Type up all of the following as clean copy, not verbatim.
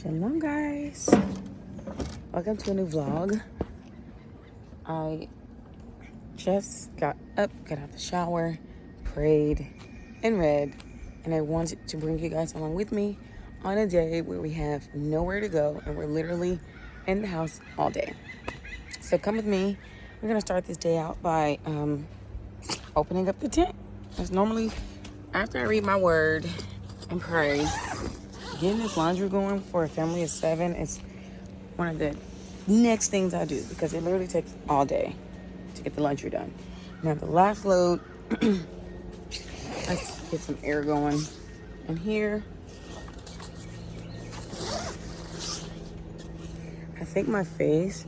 Shalom guys, welcome to a new vlog. I just got up, got out the shower, prayed and read, and I wanted to bring you guys along with me on a day where we have nowhere to go and we're literally in the house all day. So come with me. We're gonna start this day out by opening up the tent. That's normally after I read my word and pray. Getting this laundry going for a family of 7 is one of the next things I do because it literally takes all day to get the laundry done. Now the last load, let's get some air going in here. I think my face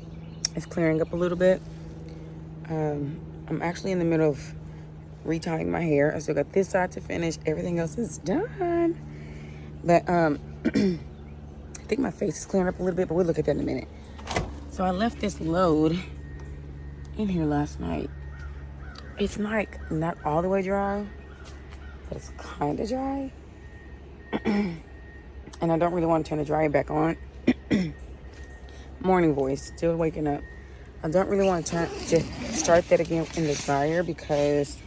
is clearing up a little bit. I'm actually in the middle of retying my hair. I still got this side to finish. Everything else is done. But I think my face is clearing up a little bit, but we'll look at that in a minute. So I left this load in here last night. It's like not all the way dry, but it's kind of dry. And I don't really want to turn the dryer back on. Morning voice, still waking up. I don't really want to start that again in the dryer because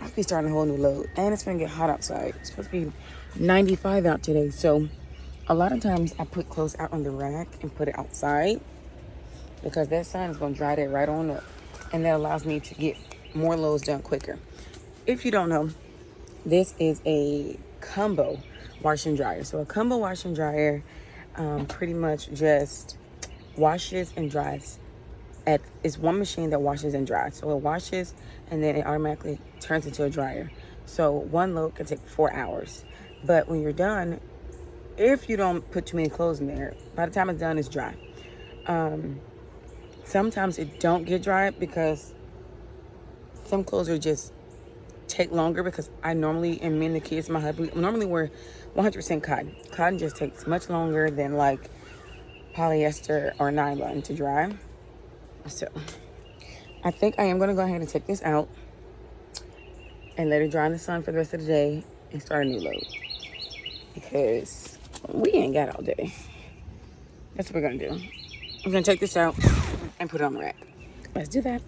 I'll be starting a whole new load. And it's going to get hot outside. It's supposed to be 95 out today. So a lot of times I put clothes out on the rack and put it outside because that sun is going to dry that right on up. And that allows me to get more loads done quicker. If you don't know, this is a combo wash and dryer. So a combo wash and dryer pretty much just washes and dries. It's one machine that washes and dries. So it washes and then it automatically turns into a dryer. So one load can take 4 hours. But when you're done, if you don't put too many clothes in there, by the time it's done, it's dry. Sometimes it don't get dry because some clothes are just take longer because I normally, and me and the kids, my husband, normally wear 100% cotton. Cotton just takes much longer than like polyester or nylon to dry. So I think I am going to go ahead and take this out and let it dry in the sun for the rest of the day and start a new load because we ain't got all day. That's what we're going to do. I'm going to take this out and put it on the rack. Let's do that.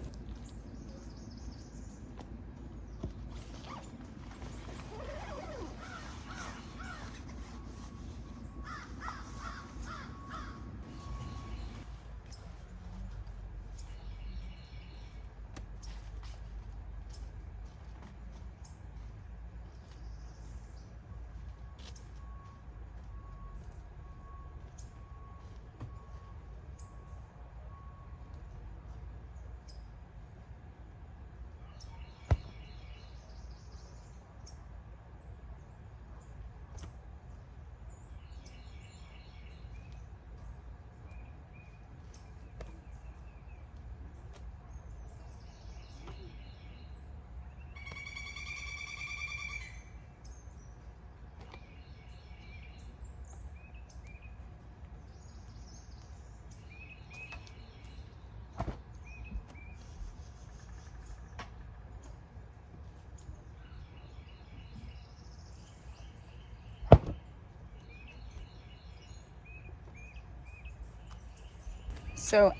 So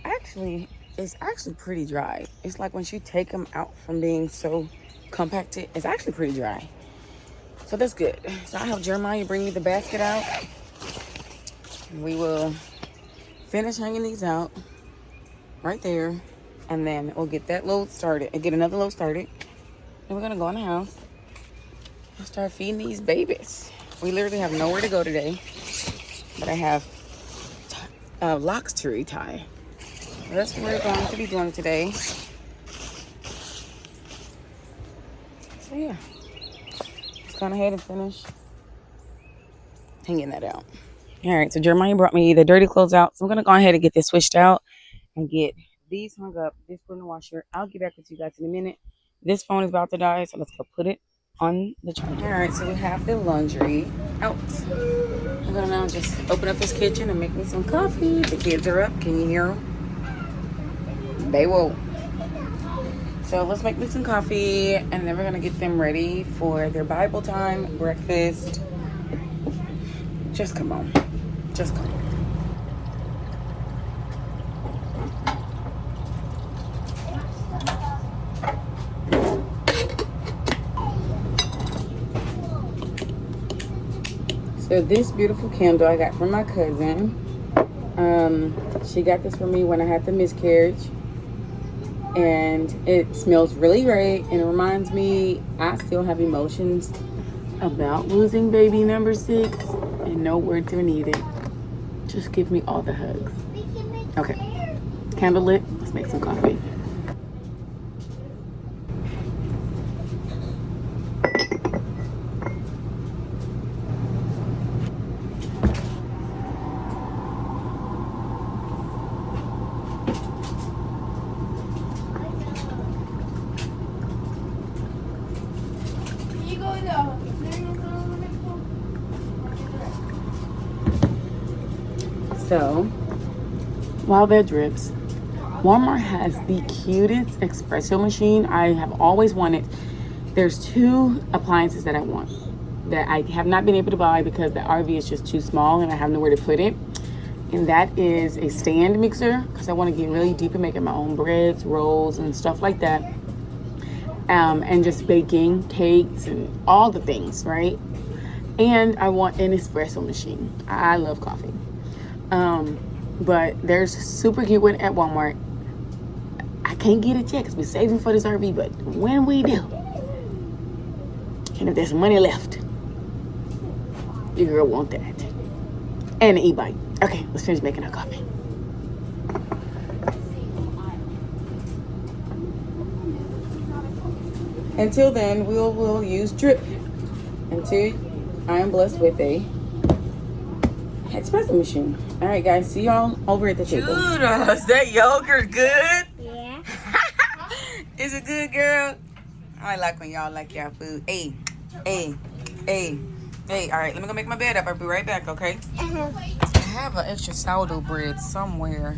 it's actually pretty dry. It's like once you take them out from being so compacted, it's actually pretty dry. So that's good. So I have Jeremiah bring me the basket out. And we will finish hanging these out right there. And then we'll get that load started and get another load started. And we're going to go in the house and start feeding these babies. We literally have nowhere to go today. But I have locks to retie. That's what we're going to be doing today. So yeah, let's go ahead and finish hanging that out. All right, so Jeremiah brought me the dirty clothes out. So I'm going to go ahead and get this switched out and get these hung up, this put in the washer. I'll get back with you guys in a minute. This phone is about to die, so let's go put it on the charger. All right, so we have the laundry out. I'm going to now just open up this kitchen and make me some coffee. The kids are up. Can you hear them? They will. So let's make me some coffee, and then we're going to get them ready for their Bible time, breakfast. Just come on. Just come on. So this beautiful candle I got from my cousin. She got this for me when I had the miscarriage. And it smells really great. And it reminds me I still have emotions about losing baby number 6. And no words are needed. Just give me all the hugs. Okay. Candle lit. Let's make some coffee. So, while that drips, Walmart has the cutest espresso machine I have always wanted. There's 2 appliances that I want that I have not been able to buy because the RV is just too small and I have nowhere to put it. And that is a stand mixer because I want to get really deep in making my own breads, rolls, and stuff like that. And just baking cakes and all the things, right? And I want an espresso machine. I love coffee. But there's a super cute one at Walmart. I can't get it yet because we're saving for this RV, but when we do, and if there's money left, your girl want that. And an e-bike. Okay, let's finish making our coffee. Until then, we'll use drip until I am blessed with a espresso machine. All right, guys, see y'all over at the table. Judah, is that yogurt good? Yeah. Is it good, girl? I like when y'all like y'all food. Hey. All right, let me go make my bed up. I'll be right back, okay? I have an extra sourdough bread somewhere.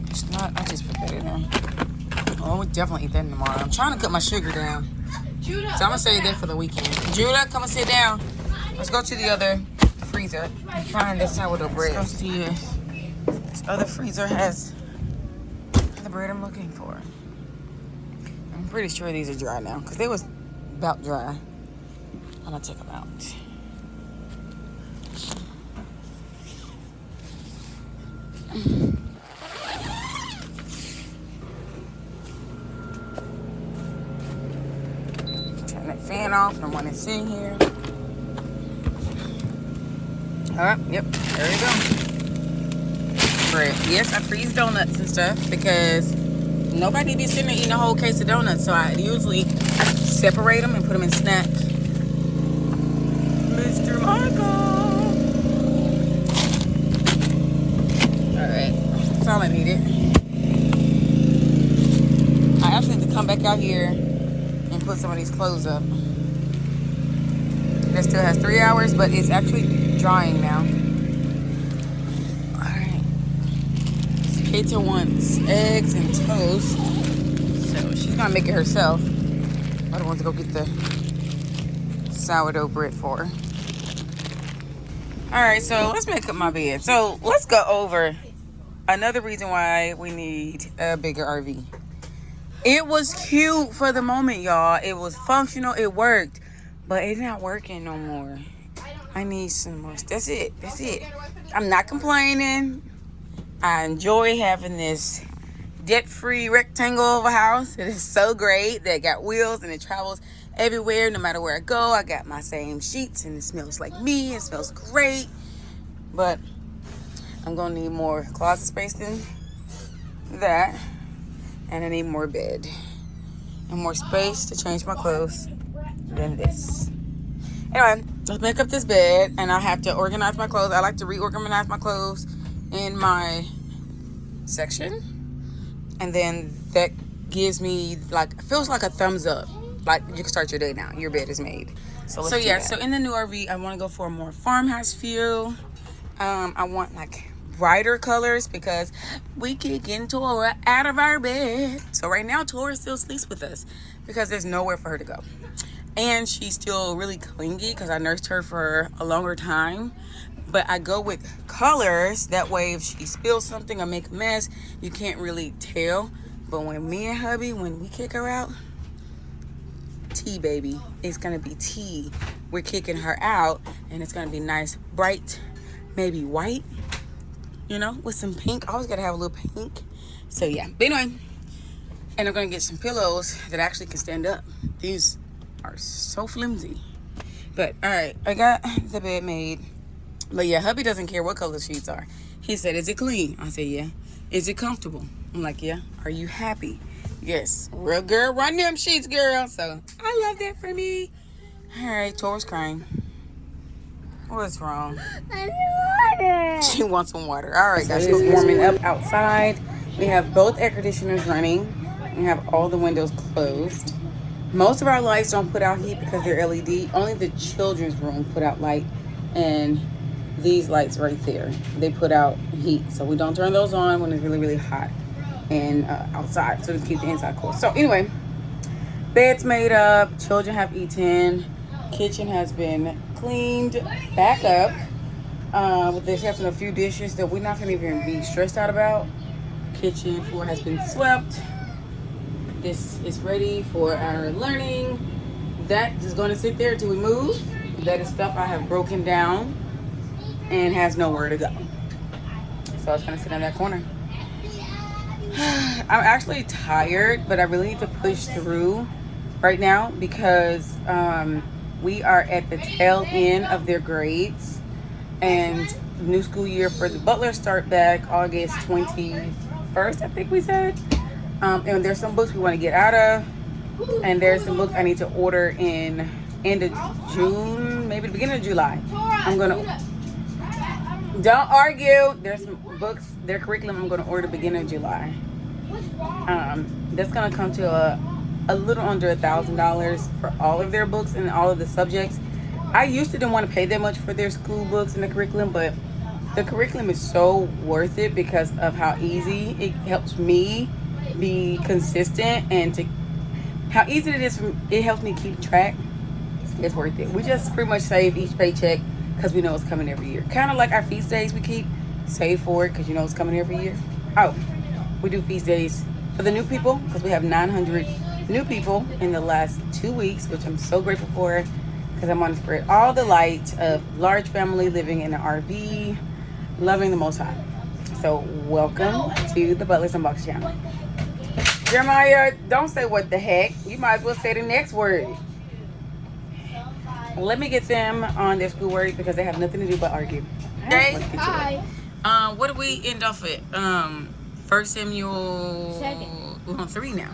It's not. I just put that in there. Oh, we'll definitely eat that tomorrow. I'm trying to cut my sugar down. So I'm gonna save that for the weekend. Judah, come and sit down. Let's go to the other freezer and find this sourdough bread. Let's go see if this other freezer has the bread I'm looking for. I'm pretty sure these are dry now because they was about dry. I'm gonna take them out. Turn that fan off. I don't want to sit here. Yep, there we go. Bread. Yes, I freeze donuts and stuff because nobody be sitting there eating a whole case of donuts. So I usually separate them and put them in snack. Mr. Michael. All right, that's all I needed. I actually need to come back out here and put some of these clothes up. That still has 3 hours, but it's actually drying now. Alright. Kato wants eggs and toast. So she's gonna make it herself. I don't want to go get the sourdough bread for her. Alright, so let's make up my bed. So let's go over another reason why we need a bigger RV. It was cute for the moment, y'all. It was functional, it worked. But it's not working no more. I need some more. That's it. I'm not complaining. I enjoy having this debt-free rectangle of a house. It is so great. That got wheels and it travels everywhere. No matter where I go, I got my same sheets and it smells like me. It smells great. But I'm gonna need more closet space than that. And I need more bed. And more space to change my clothes than this. Anyway, let's make up this bed and I have to organize my clothes. I like to reorganize my clothes in my section. And then that gives me feels like a thumbs up. Like you can start your day now. Your bed is made. So in the new RV, I want to go for a more farmhouse feel. I want brighter colors because we kicking Tora out of our bed. So right now Tora still sleeps with us because there's nowhere for her to go. And she's still really clingy because I nursed her for a longer time. But I go with colors. That way if she spills something or make a mess, you can't really tell. But when me and hubby, when we kick her out, tea, baby. It's going to be tea we're kicking her out, and it's gonna be nice, bright, maybe white, you know, with some pink. I always gotta have a little pink. So yeah, but anyway, and I'm gonna get some pillows that actually can stand up. These are so flimsy. But all right, I got the bed made. But yeah, hubby doesn't care what color the sheets are. He said, is it clean? I said, yeah. Is it comfortable? I'm like, yeah. Are you happy? Yes. Real girl, run them sheets, girl. So I love that for me. All right, Tor's crying. What's wrong? I need water. She wants some water. All right, guys. It's warming up outside. We have both air conditioners running. We have all the windows closed. Most of our lights don't put out heat because they're LED. Only the children's room put out light. And these lights right there, they put out heat. So we don't turn those on when it's really, really hot and outside. So to keep the inside cool. So anyway, bed's made up. Children have eaten. Kitchen has been cleaned back up. With the exception of a few dishes that we're not going to even be stressed out about. Kitchen floor has been swept. This is ready for our learning. That is going to sit there until we move. That is stuff I have broken down and has nowhere to go. So it's going to sit in that corner. I'm actually tired, but I really need to push through right now because we are at the tail end of their grades. And new school year for the Butler start back August 21st, I think we said. And there's some books we want to get out of, and there's some books I need to order in end of June, maybe the beginning of July. I'm gonna don't argue. There's some books, their curriculum I'm gonna order the beginning of July. That's gonna come to a little under $1,000 for all of their books and all of the subjects. I used to didn't want to pay that much for their school books and the curriculum, but the curriculum is so worth it because of how easy it helps me be consistent and to how easy it is. It helps me keep track. It's worth it. We just pretty much save each paycheck because we know it's coming every year. Kind of like our feast days, we keep save for it because you know it's coming every year. Oh, we do feast days for the new people because we have 900 new people in the last 2 weeks, which I'm so grateful for because I'm on to spread all the light of large family living in an RV, loving the Most High. So welcome to the Butlers Unboxed channel. Jeremiah, don't say what the heck. You might as well say the next word. Let me get them on their schoolwork because they have nothing to do but argue. Okay. Hi. What do we end off at? 1 Samuel. We're on 3 now.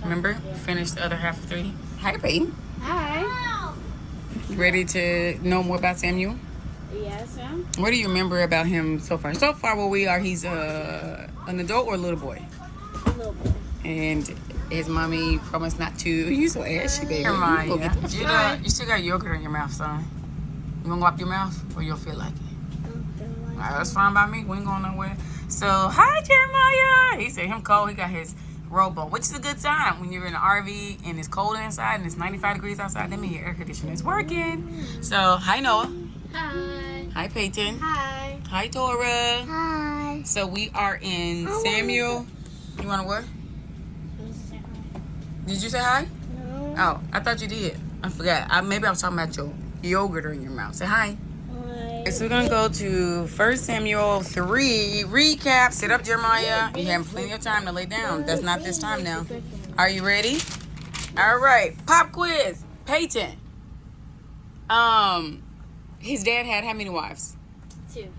Remember? Finished the other half of 3. Hi, Peyton. Hi. You ready to know more about Samuel? Yes, ma'am. What do you remember about him so far? So far, where we are, he's an adult or a little boy? A little boy. And his mommy promised not to. You so ashy, baby. You still got yogurt in your mouth, son. You want to wipe your mouth or you'll feel like it? All right, that's fine by me. We ain't going nowhere. So, hi, Jeremiah. He said him cold. He got his robe on, which is a good sign when you're in an RV and it's cold inside and it's 95 degrees outside. That means your air conditioner is working. So, hi, Noah. Hi. Hi, Peyton. Hi. Hi, Tora. Hi. So, we are in Samuel. You want to what? Did you say hi? No. Oh, I thought you did. I forgot. Maybe I was talking about your yogurt in your mouth. Say hi. Hi. Okay, so we're going to go to 1 Samuel 3. Recap. Sit up, Jeremiah. You have plenty of time to lay down. That's not this time now. Are you ready? All right. Pop quiz. Peyton. His dad had how many wives? 2.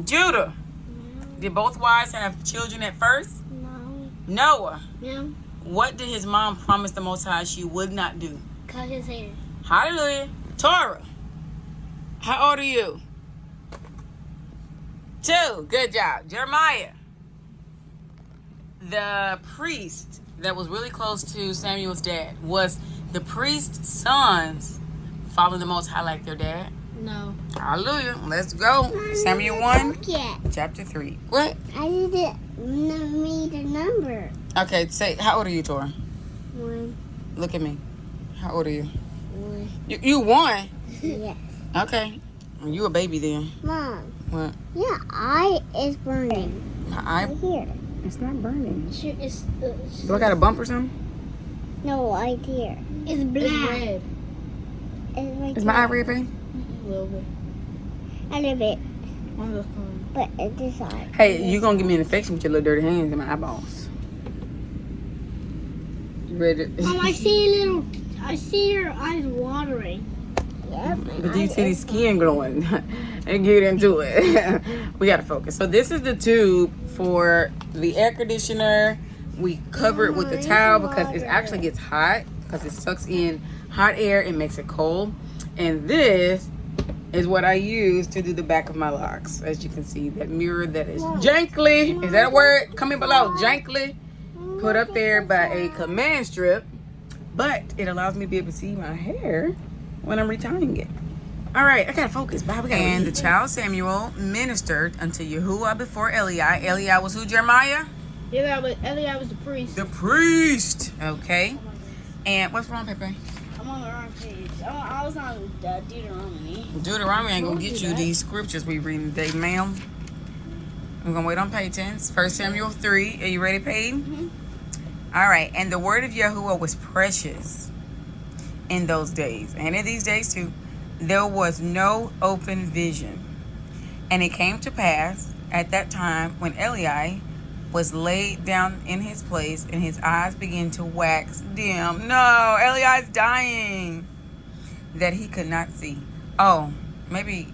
Judah. No. Did both wives have children at first? No. Noah. No. What did his mom promise the Most High she would not do? Cut his hair. Hallelujah. Tora. How old are you? 2. Good job. Jeremiah. The priest that was really close to Samuel's dad, was the priest's sons following the Most High like their dad? No. Hallelujah. Let's go. Samuel 1, chapter 3. What? I didn't read the number. Okay, say, how old are you, Tora? 1. Look at me. How old are you? 1. You 1? Yes. Okay. You a baby then. Mom. What? Yeah, eye is burning. My eye? Right here. It's not burning. It's, Do I got a bump or something? no, right here. It's black. It's red. Is my eye red, babe? A little bit. A little bit, One of those colors. but it's this side. Hey, you gonna give me an infection with your little dirty hands and my eyeballs. You ready? Mom, I see your eyes watering. Yep. But do you see the skin glowing? And get into it. We gotta focus. So this is the tube for the air conditioner. We cover it with a towel because it actually gets hot because it sucks in hot air and makes it cold. And this is what I use to do the back of my locks. As you can see, that mirror that is jankly. Is that a word? Comment below. Jankly. Put up there by a command strip. But it allows me to be able to see my hair when I'm retying it. All right, I gotta focus. Bye. And the child Samuel ministered unto Yahuwah before Eli. Eli was who, Jeremiah? Eli was the priest. The priest. Okay. And what's wrong, Pepe? I'm on the wrong page. I was on Deuteronomy. Deuteronomy ain't gonna get you these scriptures we reading today, ma'am. We're gonna wait on page 10. 1 Samuel 3. Are you ready, Peyton? Mm-hmm. All right. And the word of Yahuwah was precious in those days, and in these days too. There was no open vision. And it came to pass at that time when Eli was laid down in his place and his eyes began to wax dim. No, Eli's dying. That he could not see. Maybe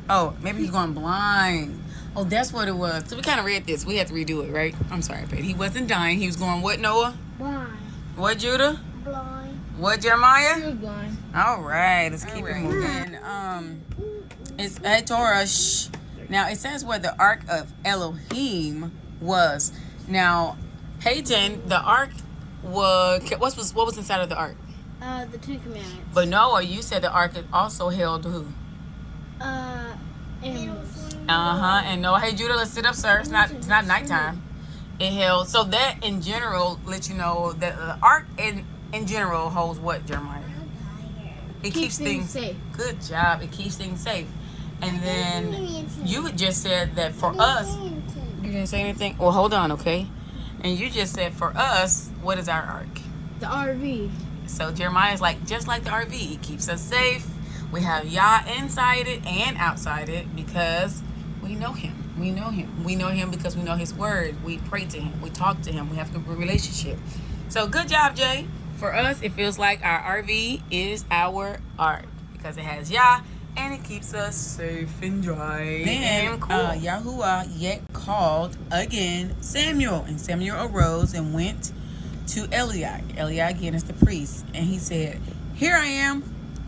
he's going blind. Oh, that's what it was. So we kind of read this. We had to redo it, right? I'm sorry, Pete. He wasn't dying. He was going what, Noah? Blind. What, Judah? Blind. What, Jeremiah? He was blind. All right, let's keep it moving. It's hey Torah. Shh. Now it says where the ark of Elohim was. Now, Peyton, the ark what was inside of the ark? The Ten Commandments. But Noah, you said the ark also held who? Animals. And Noah, hey Judah, let's sit up, sir. It's not nighttime. It held, so that in general lets you know that the ark in general holds what, Jeremiah? It keeps things safe. Good job. It keeps things safe. And then you just said that for us, you didn't say anything. Well, hold on, okay? And you just said for us, what is our ark? The RV. So Jeremiah's like, just like the RV, it keeps us safe. We have Yah inside it and outside it because we know him. We know him. We know him because we know his word. We pray to him. We talk to him. We have a good relationship. So good job, Jay. For us, it feels like our RV is our ark because it has Yah and it keeps us safe and dry. Then Yahuwah yet called again Samuel, and Samuel arose and went to Eli. Eli again is the priest, and he said, "Here I am,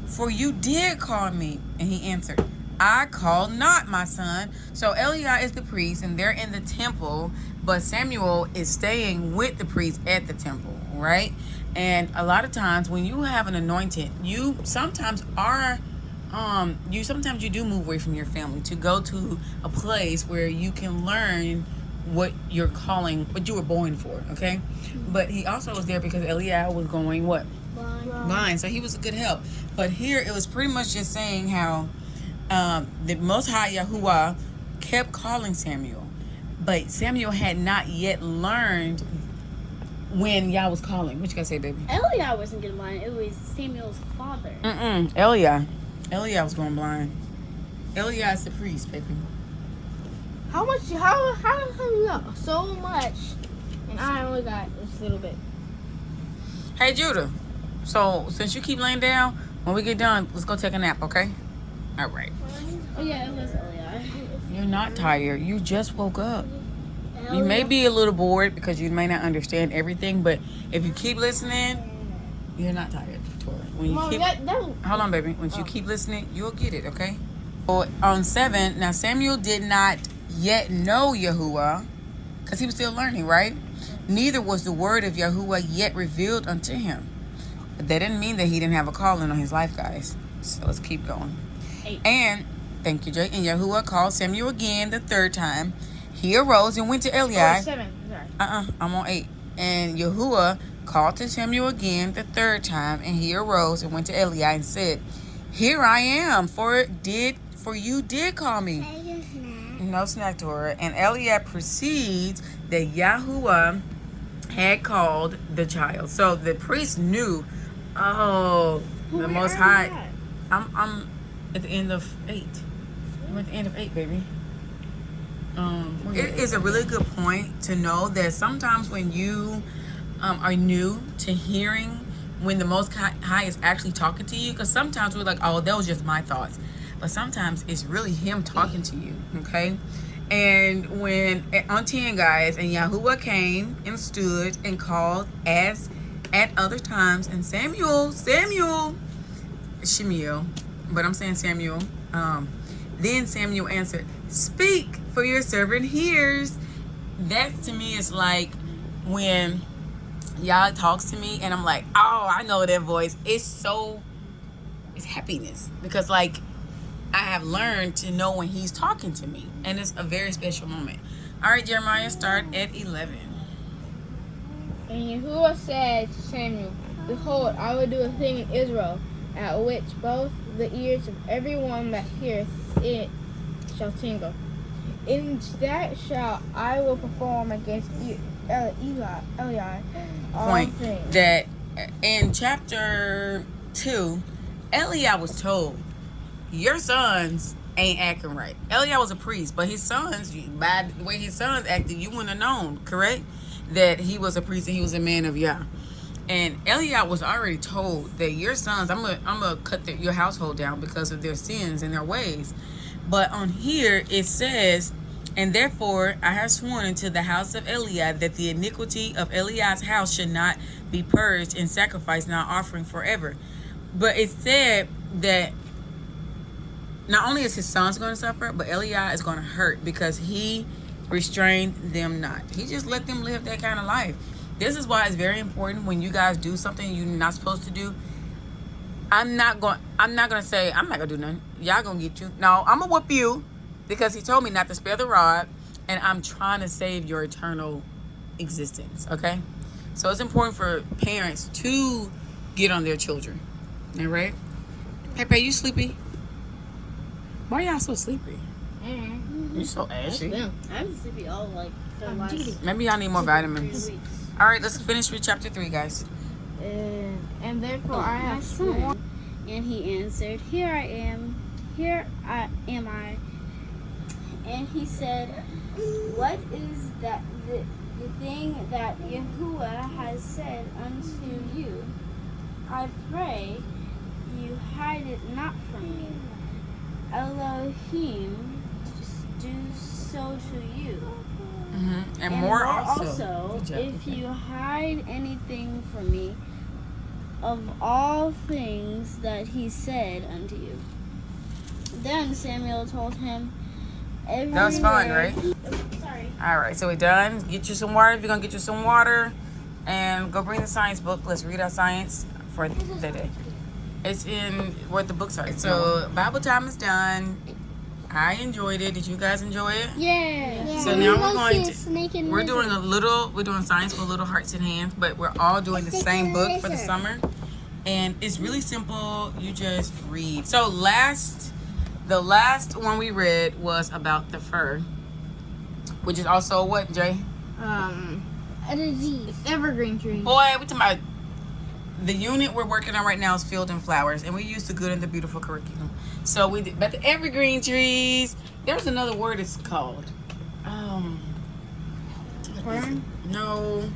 for you did call me." And he answered, "I called not, my son." So Eli is the priest, and they're in the temple, but Samuel is staying with the priest at the temple, right? And a lot of times when you have an anointing, you sometimes you do move away from your family to go to a place where you can learn what you're calling, what you were born for, okay? But he also was there because Eliab was going what? Blind. So he was a good help. But here it was pretty much just saying how the Most High Yahuwah kept calling Samuel, but Samuel had not yet learned when Yah was calling. What you gotta say, baby? Eli wasn't getting blind. It was Samuel's father. Eliab was going blind. Eliab is the priest, baby. How you got so much, and I only got just a little bit. Hey Judah, so since you keep laying down, when we get done, let's go take a nap, okay? All right. Oh yeah, it was Eli. You're not tired. You just woke up. You may be a little bored because you may not understand everything, but if you keep listening, you're not tired. When you Mom, keep, hold on, baby. Once you keep listening, you'll get it, okay? On 7, now Samuel did not yet know Yahuwah because he was still learning, right? Neither was the word of Yahuwah yet revealed unto him. But that didn't mean that he didn't have a calling on his life, guys. So let's keep going. 8. And, thank you, Jay. And Yahuwah called Samuel again the third time. He arose and went to Eli. 7. Sorry. I'm on 8. And Yahuwah called to Samuel again the third time, and he arose and went to Eli and said, "Here I am, for you did call me." No snack, Torah. And Eliab perceived that Yahuwah had called the child. So the priest knew, the Most High. I'm at the end of 8. We're at the end of 8, baby. It is a really good point to know that sometimes when you are new to hearing when the Most High is actually talking to you, because sometimes we're like, oh, that was just my thoughts, but sometimes it's really him talking to you. Okay. And when on 10, guys, and Yahuwah came and stood and called as at other times, and Shemiel, but I'm saying Samuel. Then Samuel answered, "Speak, for your servant hears." That to me is like when Yah talks to me and I'm like, oh, I know that voice. It's happiness, because like I have learned to know when he's talking to me, and it's a very special moment. All right, Jeremiah, start at 11. And Yahuwah said to Samuel, "Behold, I will do a thing in Israel, at which both the ears of everyone that heareth it shall tingle. In that shall I will perform against Eli all Point things." that in chapter 2, Eliah was told, your sons ain't acting right. Eliah was a priest, but his sons, by the way his sons acted, you wouldn't have known, correct? That he was a priest and he was a man of Yah. And Eliah was already told that your sons, I'm gonna cut your household down because of their sins and their ways. But on here it says, "And therefore I have sworn unto the house of Eliah that the iniquity of Eliah's house should not be purged in sacrifice, not offering forever." But it said that not only is his sons going to suffer, but Eliah is going to hurt because he restrained them not. He just let them live that kind of life. This is why it's very important when you guys do something you're not supposed to do. I'm not gonna say I'm not gonna do nothing. Y'all gonna get you. No, I'm gonna whoop you because he told me not to spare the rod, and I'm trying to save your eternal existence. Okay, so it's important for parents to get on their children. All right, Pepe, you sleepy? Why y'all so sleepy? You so ashy. I'm sleepy all like the last Maybe y'all need more vitamins. 3 weeks. All right, let's finish with chapter 3, guys. And therefore I have sworn. And he answered, here am I. And he said, what is that the thing that Yahuwah has said unto you? I pray you hide it not from me. Elohim do so to you. And more also. If you hide anything from me of all things that he said unto you. Then Samuel told him every That was fun, right? Sorry. All right, so we're done. Get you some water if you're going to get you some water. And go bring the science book. Let's read our science for the day. It's in where the books are. So Bible time is done. I enjoyed it. Did you guys enjoy it? Yeah. So now we're doing science with little hearts and hands, but we're all doing the same book for the summer. And it's really simple. You just read. So the last one we read was about the fur, which is also what, Jay? A disease. Evergreen trees. Boy, we talking about the unit we're working on right now is Field and Flowers, and we used the Good and the Beautiful curriculum. So we did, but the evergreen trees. There's another word it's called. Fern? No,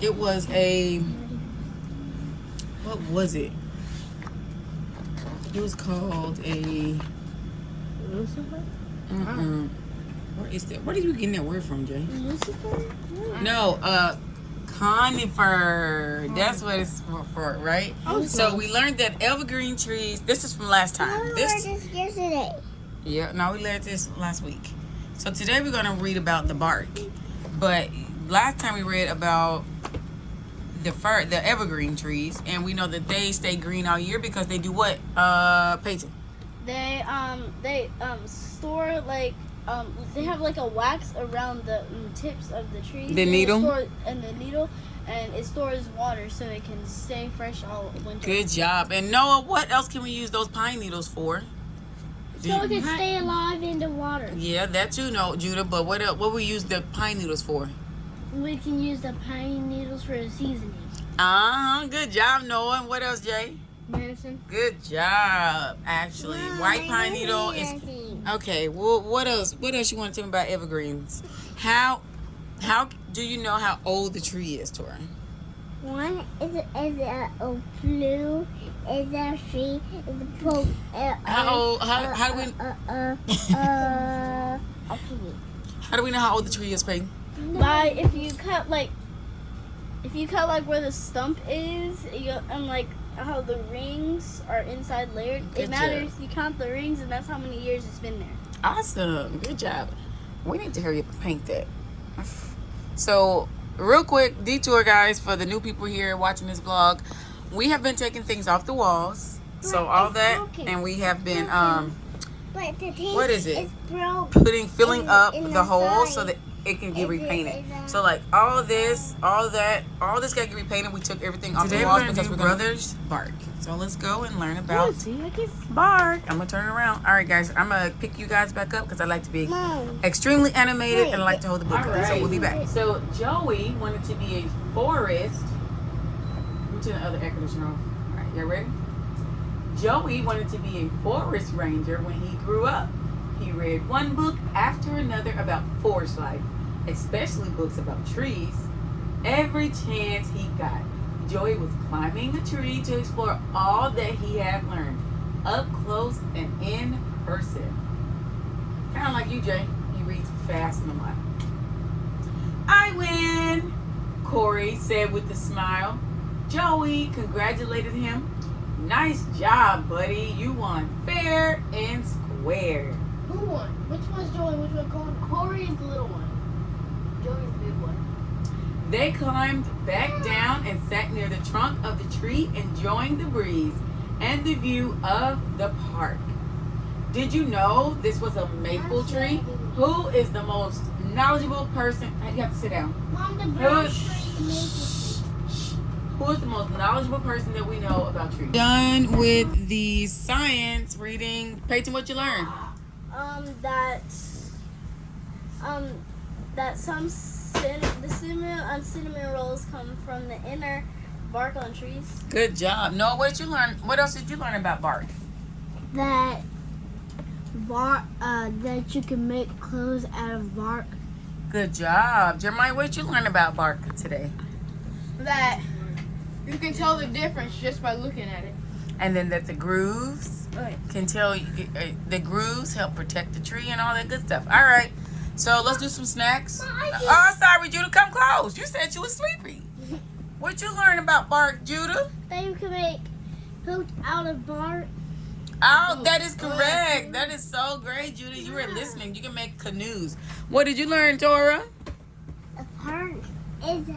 it was a. What was it? It was called a. Lucifer? Where is that? Where did you get that word from, Jay? Lucifer? No, conifer. That's what it's for, right? So we learned that evergreen trees. This is from last time. We learned this yesterday. Yeah, no, we learned this last week. So today we're gonna read about the bark. But last time we read about the evergreen trees, and we know that they stay green all year because they do what? Peyton. They store like they have like a wax around the tips of the trees. The needle? And the needle, and it stores water so it can stay fresh all winter. Good job. And Noah, what else can we use those pine needles for? So it can stay alive in the water. Yeah, that too, no, Judah. But what else? What we use the pine needles for? We can use the pine needles for the seasoning. Good job, Noah. And what else, Jay? Medicine. Good job, Ashley. White pine needle is okay. Well, what else? What else you want to tell me about evergreens? How do you know how old the tree is, Tora? One is a blue, is a tree, is a purple. How old? How do we? How do we know how old the tree is, Peyton? By if you cut like where the stump is, and like how the rings are inside layered. Good It matters. job. You count the rings, and that's how many years it's been there. Awesome. Good job. We need to hurry up and paint that. So, real quick detour, guys, for the new people here watching this vlog. We have been taking things off the walls. So all that, and we have been But the thing what is it? It's broke. filling up in the the holes so side. that it can get Is it- repainted. is So like all this, all that, all this got to get repainted. We took everything off the walls because we're brothers bark. So let's go and learn about bark. I'm gonna turn it around. All right, guys, I'm gonna pick you guys back up because I like to be Mom. extremely animated and I like to hold the book. All right. So we'll be back. So Joey wanted to be a forest. Let me turn the other air conditioner off. All right, y'all ready? Joey wanted to be a forest ranger when he grew up. He read one book after another about forest life, especially books about trees. Every chance he got, Joey was climbing the tree to explore all that he had learned, up close and in person. Kind of like you, Jay. He reads fast and a lot. I win, Corey said with a smile. Joey congratulated him. Nice job, buddy. You won fair and square. Who won? Which one's Joey? Which one Corey? Corey is the little one. Joey's the big one. They climbed back down and sat near the trunk of the tree, enjoying the breeze and the view of the park. Did you know this was a maple tree? Who is the most knowledgeable person? You have to sit down. Mom, the Who brown is, tree makes who is the most knowledgeable person that we know about trees? Done with the science reading. Peyton, what you learned? that some cinnamon rolls come from the inner bark on trees. Good job. Noah, what did you learn? What else did you learn about bark? That you can make clothes out of bark. Good job. Jeremiah, what did you learn about bark today? That you can tell the difference just by looking at it. And then that the grooves Okay. can tell you, the grooves help protect the tree and all that good stuff. All right. So let's do some snacks. Oh, sorry, Judah. Come close. You said you were sleepy. What you learn about bark, Judah? That you can make food out of bark. Oh, that is correct. That is so great, Judah. You were listening. You can make canoes. What did you learn, Tora? A park is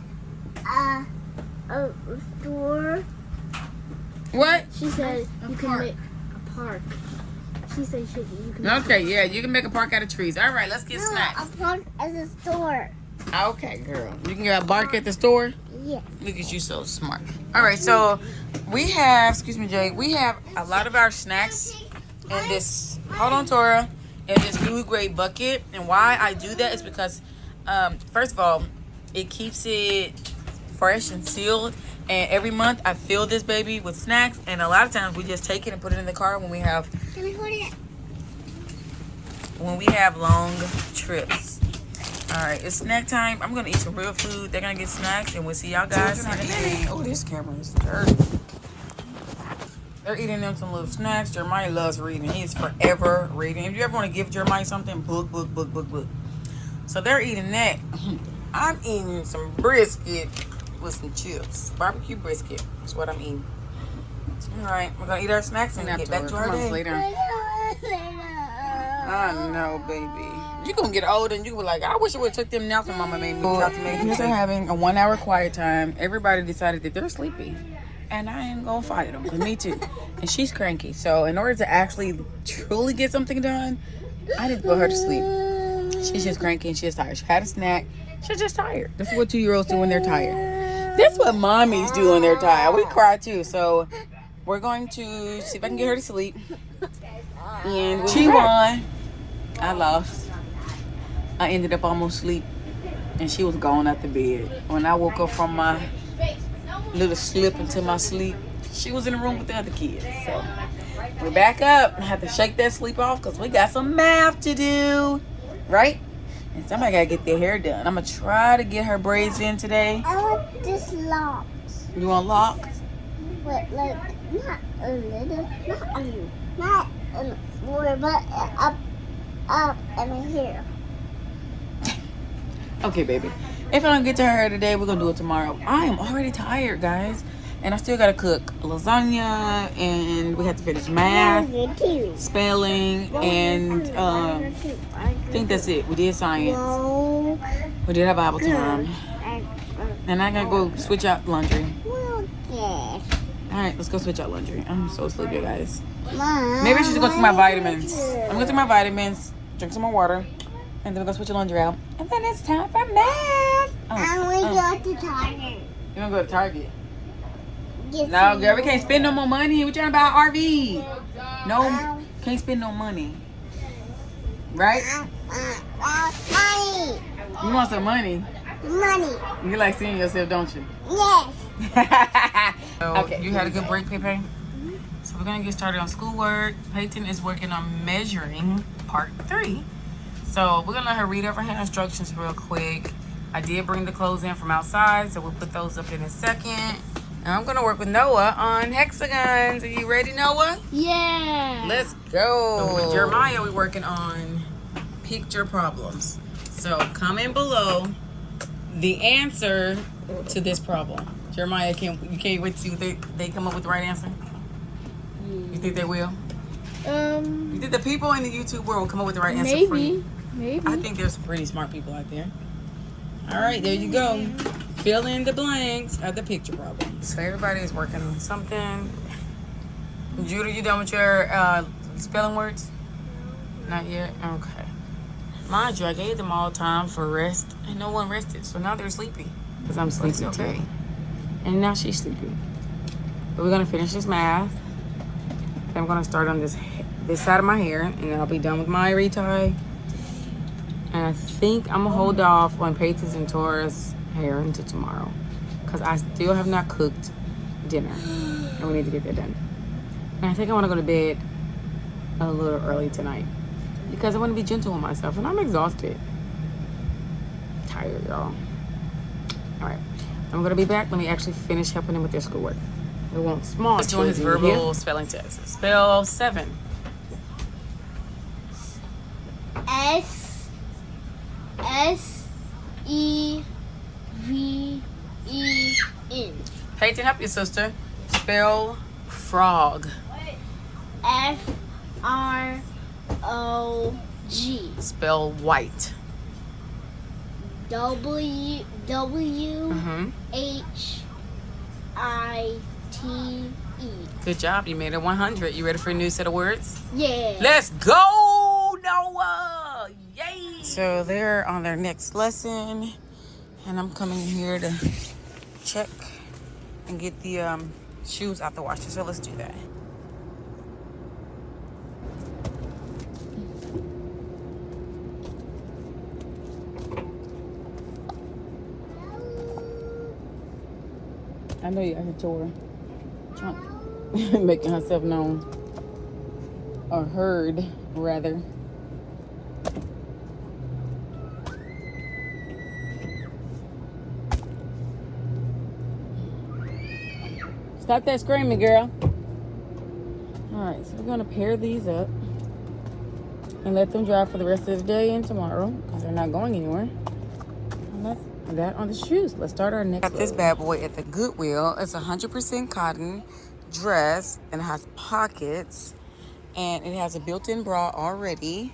a store. What? She said you can park. make a park. She said you can. Okay, yeah, you can make a park out of trees. All right, let's get snacks. A park is a store. Okay, girl. You can get a bark at the store? Yeah. Look at you, so smart. All right, so we have, excuse me, Jay, we have a lot of our snacks in this, hold on, Tora, in this food grade bucket. And why I do that is because, first of all, it keeps it fresh and sealed. And every month I fill this baby with snacks. And a lot of times we just take it and put it in the car when we have long trips. All right, it's snack time. I'm gonna eat some real food. They're gonna get snacks, and we'll see y'all guys in a minute. Oh, this camera is dirty. They're eating them some little snacks. Jeremiah loves reading. He is forever reading. If you ever want to give Jeremiah something, book. So they're eating that. I'm eating some brisket with some chips. Barbecue brisket. That's what I'm eating. All right, we're gonna eat our snacks and get back to our day. I know, baby. You're gonna get older and you be like, I wish I would have took them naps when mama made me. They're having a 1 hour quiet time. Everybody decided that they're sleepy. And I ain't gonna fight them, because me too. And she's cranky. So in order to actually truly get something done, I need to put her to sleep. She's just cranky and she's tired. She had a snack. She's just tired. This is what 2-year-olds do when they're tired. That's what mommies do when they're tired. We cry too. So we're going to see if I can get her to sleep. And she won. I lost. I ended up almost asleep. And she was gone out the bed. When I woke up from my little slip into my sleep, She was in the room with the other kids. So we're back up. I have to shake that sleep off because we got some math to do. Right? And somebody got to get their hair done. I'm going to try to get her braids in today. I want this locks. You want locks? But like, not a little, not on the floor, but up and here. Okay, baby. If I don't get to her hair today, we're going to do it tomorrow. I am already tired, guys. And I still got to cook lasagna. And we have to finish math, spelling, and I think that's it. We did science. We did have Bible time. And I got to go switch out laundry. All right, let's go switch out laundry. I'm so sleepy, guys. Maybe I should go take my vitamins. I'm going to take my vitamins, drink some more water. And then we're gonna switch the laundry out. And then it's time for math. And we go to Target. You gonna go to Target? No, girl, we can't spend no more money. We're trying to buy an RV. No, can't spend no money. Right? Money. You want some money? Money. You like seeing yourself, don't you? Yes. Okay, you had a good break, Pepe? So we're gonna get started on schoolwork. Peyton is working on measuring part 3. So we're gonna let her read over her instructions real quick. I did bring the clothes in from outside, so we'll put those up in a second. And I'm gonna work with Noah on hexagons. Are you ready, Noah? Yeah. Let's go. So with Jeremiah, we're working on picture problems. So comment below the answer to this problem. Jeremiah, you can't wait to see what they come up with the right answer? You think they will? You think the people in the YouTube world will come up with the right answer for you? Maybe. I think there's some pretty smart people out there. All right, there you go. Fill in the blanks of the picture problem. So everybody is working on something. Judah, you done with your spelling words? Not yet? Okay. Mind you, I gave them all time for rest, and no one rested. So now they're sleepy. Because I'm sleepy too. And now she's sleepy. But we're going to finish this math. Then I'm going to start on this side of my hair, and I'll be done with my retie. And I think I'm going to hold off on Peyton's and Taurus hair until tomorrow. Because I still have not cooked dinner. And we need to get that done. And I think I want to go to bed a little early tonight. Because I want to be gentle with myself. And I'm exhausted. Tired, y'all. Alright. I'm going to be back when we actually finish helping them with their schoolwork. We want small. He's doing his verbal spelling test. Spell 7. S-E-V-E-N. Peyton, help your sister. Spell frog. F-R-O-G. Spell white. W-H-I-T-E. Good job. You made it 100. You ready for a new set of words? Yeah. Let's go, Noah! Yay! So they're on their next lesson. And I'm coming here to check and get the shoes out the washer. So let's do that. I know you heard Tora making herself known, or heard rather. Stop that screaming, girl. All right, so we're gonna pair these up and let them dry for the rest of the day and tomorrow because they're not going anywhere. And that's that on the shoes. Let's start our next. Got this bad boy at the Goodwill. It's 100% cotton dress and it has pockets and it has a built-in bra already.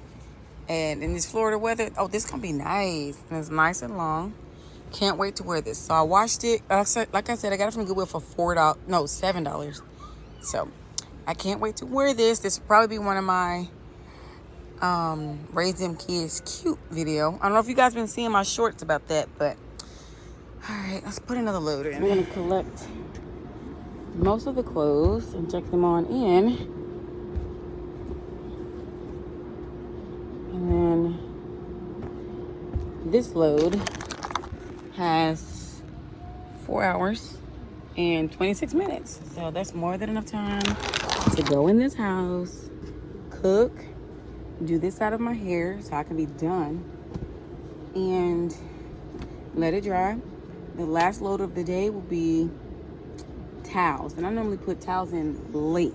And in this Florida weather, oh, this gonna be nice. And it's nice and long. Can't wait to wear this. So I washed it. Like I said, I got it from Goodwill for $7. So I can't wait to wear this. This will probably be one of my raise them kids cute video. I don't know if you guys been seeing my shorts about that, but all right, let's put another load in. We're gonna collect most of the clothes and check them on in, and then this load has 4 hours in 26 minutes. So that's more than enough time to go in this house, cook, do this side of my hair so I can be done, and let it dry. The last load of the day will be towels. And I normally put towels in late.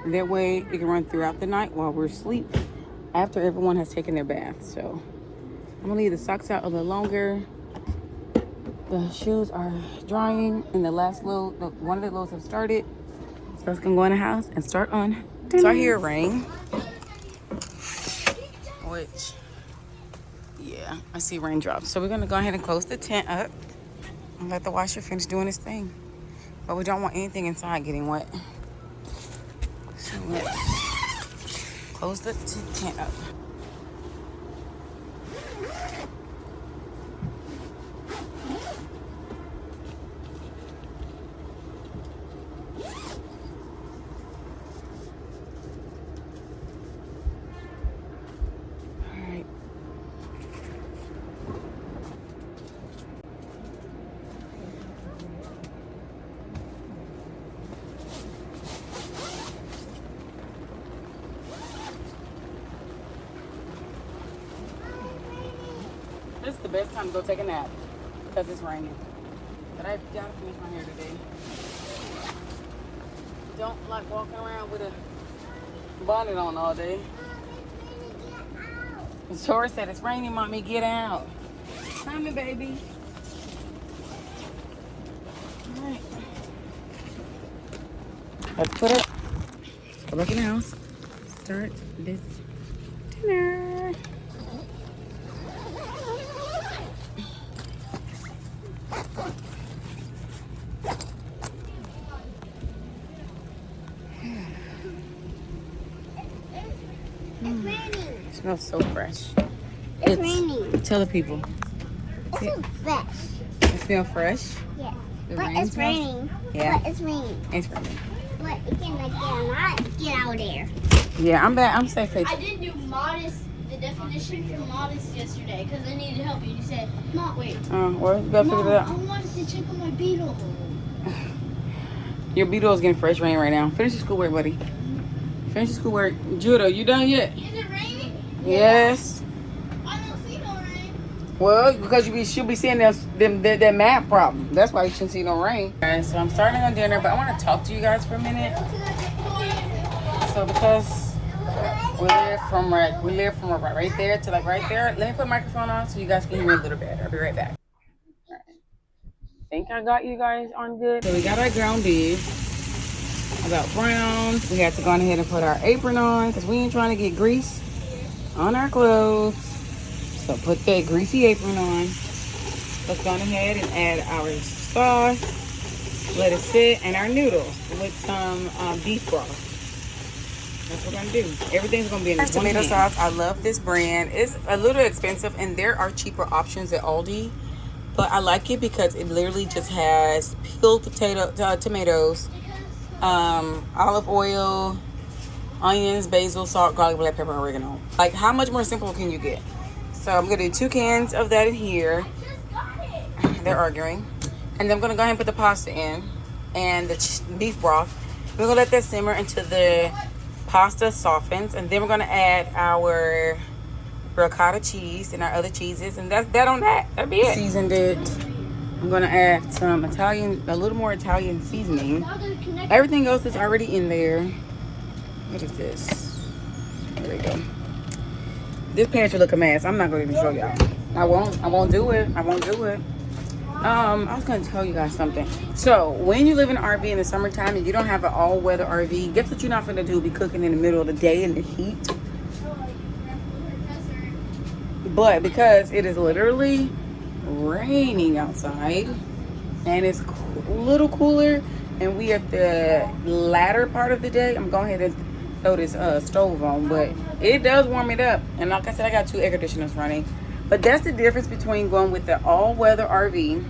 That way it can run throughout the night while we're asleep after everyone has taken their bath. So I'm gonna leave the socks out a little longer. The shoes are drying, and the last load, one of the loads have started. So it's gonna go in the house and start on dinner. So I hear rain, which, yeah, I see raindrops. So we're gonna go ahead and close the tent up and let the washer finish doing its thing. But we don't want anything inside getting wet. So let's close the tent up. This is the best time to go take a nap because it's raining. But I gotta finish my hair today. Don't like walking around with a bonnet on all day. The chores said it's raining, mommy, get out. Come here, baby. All right. Let's put it. Go back in the house. Start this dinner. It smells so fresh. It's raining. Tell the people. It smells fresh. It smells fresh? Yes. The But rain it's smells? raining. Yeah. But it's raining. It's raining. But it can get out there. Yeah, I'm back. I'm safe. I did do modest, the definition for modest yesterday because I needed help. And you said, Mom, wait. Well, you gotta figure it Mom, out. I wanted to check on my beetle. Your beetle is getting fresh rain right now. Finish your schoolwork, buddy. Finish your schoolwork. Judah, you done yet? Is it raining? Yes. I don't see no rain. Well, because she'll be seeing that math problem. That's why you shouldn't see no rain. Alright, so I'm starting on dinner, but I want to talk to you guys for a minute. So because we live from right there to like right there. Let me put the microphone on so you guys can hear me a little better. I'll be right back. Alright. Think I got you guys on good. So we got our ground beef. About brown. We have to go ahead and put our apron on because we ain't trying to get grease on our clothes. So put that greasy apron on. Let's go ahead and add our sauce. Let it sit, and our noodles with some beef broth. That's what we're gonna do. Everything's gonna be in this one tomato sauce. I love this brand. It's a little expensive, and there are cheaper options at Aldi, but I like it because it literally just has peeled tomatoes, olive oil, onions, basil, salt, garlic, black pepper, and oregano. Like, how much more simple can you get? So I'm gonna do 2 cans of that in here. They're arguing. And then I'm gonna go ahead and put the pasta in and the beef broth. We're gonna let that simmer until the pasta softens, and then we're gonna add our ricotta cheese and our other cheeses, and that's that on that. That'll be it. Seasoned it. I'm gonna add some a little more Italian seasoning. Everything else is already in there. What is this? There we go. This pantry look a mess. I'm not gonna even show y'all. I won't do it. I was gonna tell you guys something. So when you live in an RV in the summertime and you don't have an all-weather RV, guess what you're not gonna do? Be cooking in the middle of the day in the heat. But because it is literally raining outside and it's a little cooler, and we at the latter part of the day, I'm going ahead and throw this stove on, but it does warm it up. And like I said, I got 2 air conditioners running. But that's the difference between going with the all-weather RV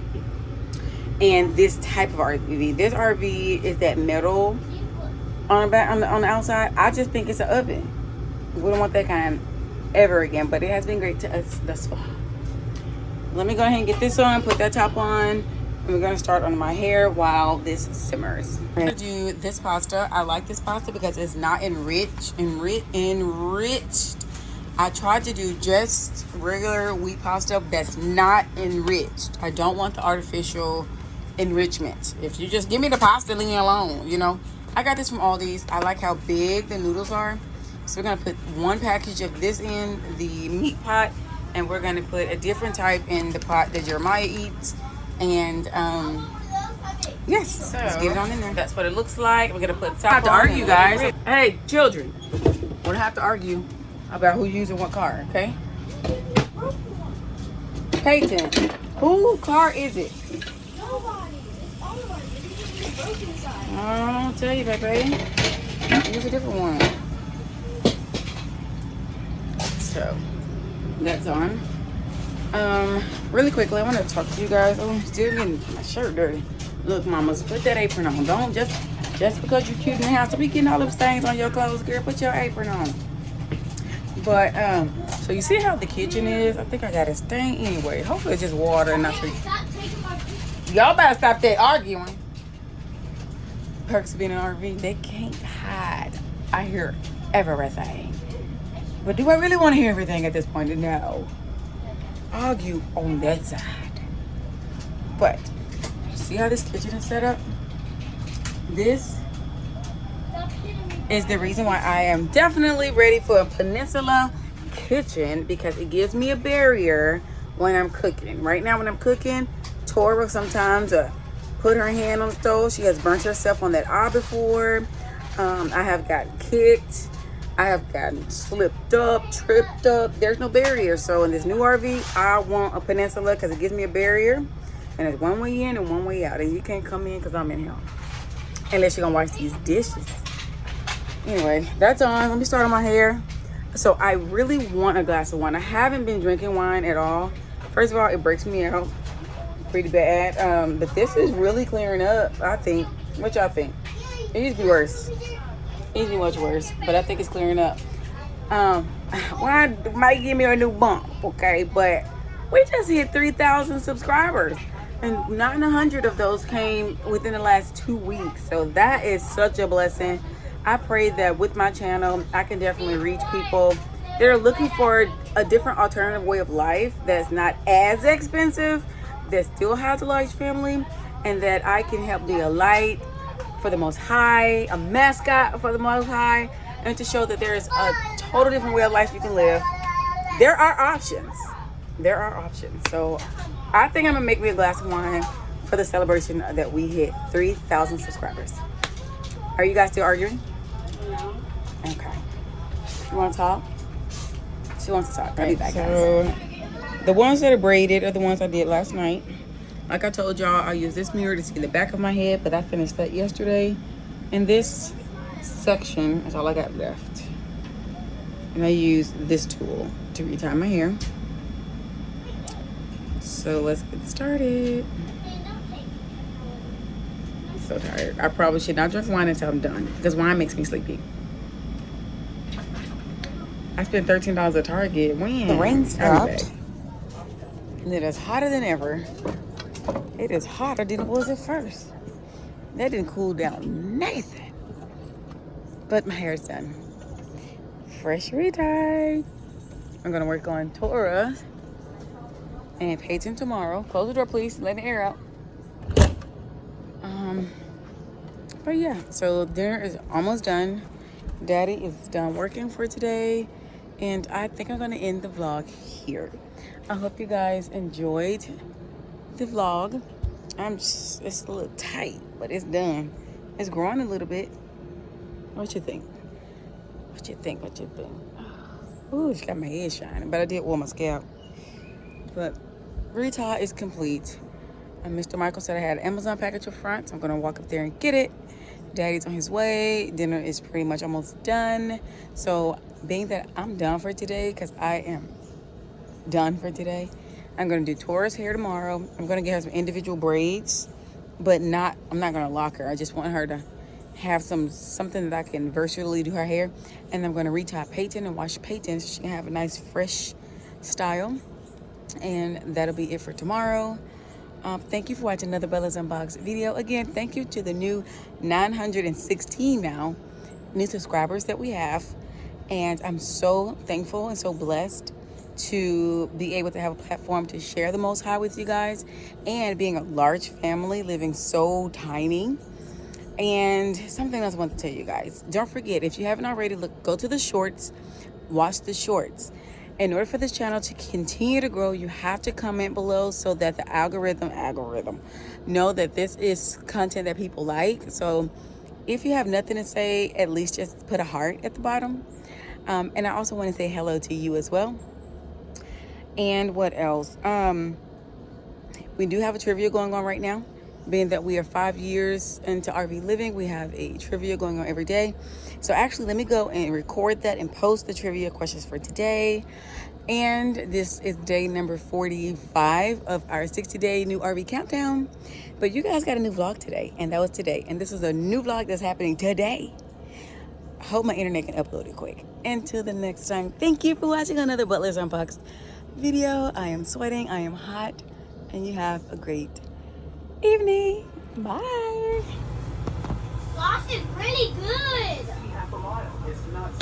and this type of RV. This RV is that metal on the outside. I just think it's an oven. We don't want that kind ever again, but it has been great to us thus far. Let me go ahead and get this on, put that top on, And we're gonna start on my hair while this simmers. I'm gonna do this pasta. I like this pasta because it's not enriched. I tried to do just regular wheat pasta that's not enriched. I don't want the artificial enrichment. If you just give me the pasta, leave me alone, you know. I got this from Aldi's. I like how big the noodles are. So we're gonna put one package of this in the meat pot, and we're gonna put a different type in the pot that Jeremiah eats. And yes, so let's get it on in there. That's what it looks like. We're gonna put top. I have to argue, guys. Hey, children, we're gonna have to argue about who's using what car, okay? Peyton, whose car is it? Nobody. It's all of ours. It's broken inside. I'll tell you, baby. Use a different one. So that's on. Really quickly, I want to talk to you guys. Oh, I'm still getting my shirt dirty. Look, mamas, put that apron on. Don't just because you're cute in the house, don't be getting all them stains on your clothes, girl. Put your apron on. But so you see how the kitchen is? I think I got a stain anyway. Hopefully it's just water and not three. Y'all better stop that arguing. Perks of being an RV, they can't hide. I hear everything. But do I really want to hear everything at this point? No. Argue on that side. But see how this kitchen is set up? This is the reason why I am definitely ready for a Peninsula kitchen, because it gives me a barrier when I'm cooking. Right now when I'm cooking, Tora sometimes put her hand on the stove. She has burnt herself on that eye before. I have gotten kicked. I have gotten slipped up, tripped up. There's no barrier. So in this new RV, I want a Peninsula because it gives me a barrier. And it's one way in and one way out. And you can't come in because I'm in here. Unless you're going to wash these dishes. Anyway, that's on. Let me start on my hair. So I really want a glass of wine. I haven't been drinking wine at all. First of all, it breaks me out pretty bad. But this is really clearing up, I think. What y'all think? It used to be worse. It used to be much worse. But I think it's clearing up. Wine might give me a new bump, okay? But we just hit 3,000 subscribers. And 900 of those came within the last 2 weeks. So that is such a blessing. I pray that with my channel, I can definitely reach people that are looking for a different alternative way of life that's not as expensive, that still has a large family, and that I can help be a light for the Most High, a mascot for the Most High, and to show that there is a total different way of life you can live. There are options. There are options. So I think I'm gonna make me a glass of wine for the celebration that we hit 3,000 subscribers. Are you guys still arguing? No. Okay. You want to talk? She wants to talk. I'll be back, guys. The ones that are braided are the ones I did last night. Like I told y'all, I use this mirror to see the back of my head, but I finished that yesterday. And this section is all I got left. And I use this tool to retie my hair. So let's get started. I'm so tired. I probably should not drink wine until I'm done, because wine makes me sleepy. I spent $13 at Target. When? The rain stopped. And it is hotter than ever. It is hotter than it was at first. That didn't cool down nothing. But my hair's done. Fresh retie. I'm gonna work on Tora and Peyton tomorrow. Close the door, please. Let the air out. But yeah, so dinner is almost done. Daddy is done working for today. And I think I'm gonna end the vlog here. I hope you guys enjoyed the vlog. It's a little tight, but it's done. It's growing a little bit. What you think? What you think? What you think? Ooh, it's got my head shining, but I did oil my scalp. But retie is complete. And Mr. Michael said I had an Amazon package up front, so I'm gonna walk up there and get it. Daddy's on his way. Dinner is pretty much almost done. So being that I'm done for today, because I am done for today, I'm gonna do Tora's hair tomorrow. I'm gonna get her some individual braids, but I'm not gonna lock her. I just want her to have something that I can versatily do her hair. And I'm gonna retie Peyton and wash Peyton so she can have a nice fresh style. And that'll be it for tomorrow. Thank you for watching another Bella's Unboxed video. Again, thank you to the new 916 now new subscribers that we have. And I'm so thankful and so blessed to be able to have a platform to share the Most High with you guys, and being a large family, living so tiny. And something else I want to tell you guys. Don't forget, if you haven't already, go to the shorts, watch the shorts. In order for this channel to continue to grow, you have to comment below so that the algorithm know that this is content that people like. So if you have nothing to say, at least just put a heart at the bottom. And I also want to say hello to you as well. And what else? We do have a trivia going on right now. Being that we are 5 years into RV living, we have a trivia going on every day. So actually, let me go and record that and post the trivia questions for today. And this is day number 45 of our 60-day new RV countdown. But you guys got a new vlog today, and that was today. And this is a new vlog that's happening today. I hope my internet can upload it quick. Until the next time, thank you for watching another Butler's Unboxed video. I am sweating, I am hot, and you have a great evening. Bye. Sauce is really good. Half a mile. It's not